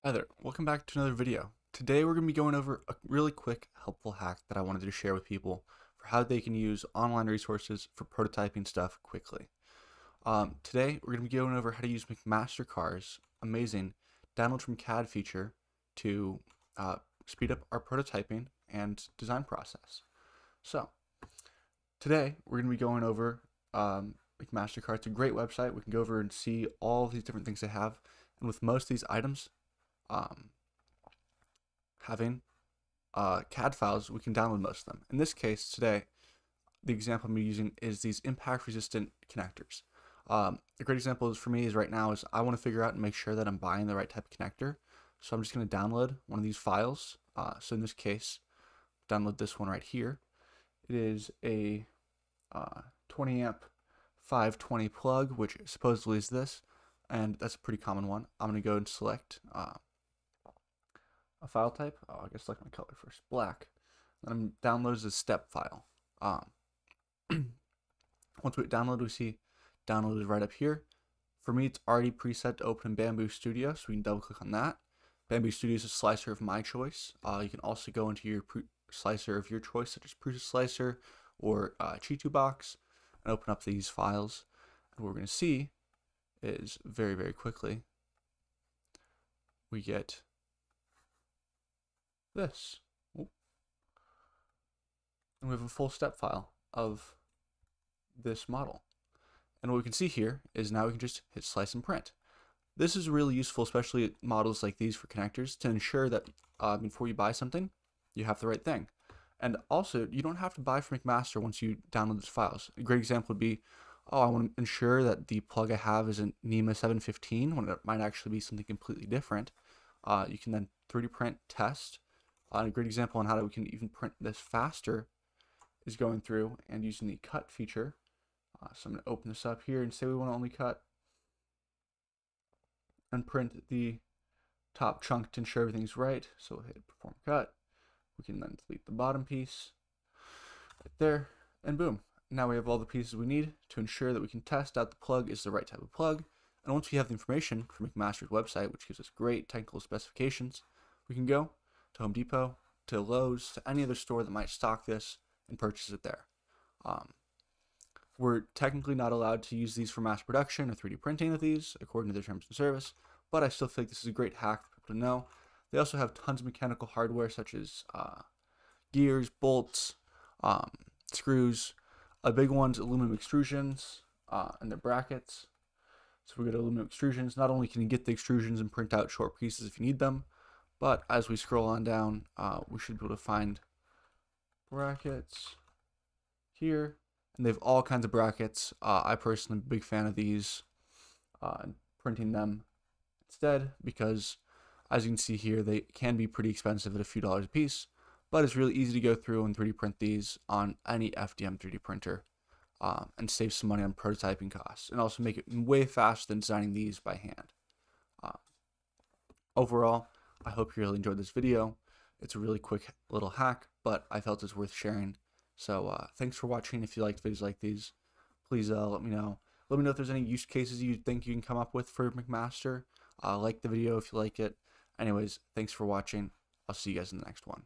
Hi there, welcome back to another video. Today we're going to be going over a really quick, helpful hack that I wanted to share with people for how they can use online resources for prototyping stuff quickly. Today we're going to be going over how to use McMaster-Carr's amazing download from CAD feature to speed up our prototyping and design process. So today we're going to be going over McMaster-Carr. It's a great website. We can go over and see all of these different things they have, and with most of these items, having CAD files, we can download most of them. In this case, today, the example I'm using is these impact-resistant connectors. A great example for me is right now is I want to figure out and make sure that I'm buying the right type of connector. So I'm just going to download one of these files. So in this case, download this one right here. It is a 20 amp 520 plug, which supposedly is this, and that's a pretty common one. I'm going to go and select a file type. I guess select my color first, black. Then download as a step file. Once we download, we see download is right up here. For me, it's already preset to open in Bamboo Studio, so we can double click on that. Bamboo Studio is a slicer of my choice. You can also go into your slicer of your choice, such as Prusa Slicer or Chitu Box, and open up these files. And what we're going to see is very, very quickly, we get this. And we have a full step file of this model. And what we can see here is now we can just hit slice and print. This is really useful, especially models like these for connectors, to ensure that before you buy something, you have the right thing. And also, you don't have to buy from McMaster once you download these files. A great example would be, oh, I want to ensure that the plug I have is a NEMA 715 when it might actually be something completely different. You can then 3D print, test. A great example on how we can even print this faster is going through and using the cut feature. So I'm going to open this up here and say we want to only cut and print the top chunk to ensure everything's right. So we'll hit perform cut. We can then delete the bottom piece right there, and boom. Now we have all the pieces we need to ensure that we can test out the plug is the right type of plug. And once we have the information from McMaster's website, which gives us great technical specifications, we can go to Home Depot, to Lowe's, to any other store that might stock this and purchase it there. We're technically not allowed to use these for mass production or 3D printing of these, according to their terms of service, but I still feel like this is a great hack for people to know. They also have tons of mechanical hardware, such as gears, bolts, screws. A big one's aluminum extrusions and their brackets. So we go to aluminum extrusions. Not only can you get the extrusions and print out short pieces if you need them, but as we scroll on down, we should be able to find brackets here. And they have all kinds of brackets. I personally am a big fan of these and printing them instead because, as you can see here, they can be pretty expensive at a few dollars a piece, but it's really easy to go through and 3D print these on any FDM 3D printer and save some money on prototyping costs and also make it way faster than designing these by hand. Overall, I hope you really enjoyed this video. It's a really quick little hack, but I felt it's worth sharing. So thanks for watching. If you liked videos like these, please let me know. Let me know if there's any use cases you think you can come up with for McMaster. Like the video if you like it. Anyways, thanks for watching. I'll see you guys in the next one.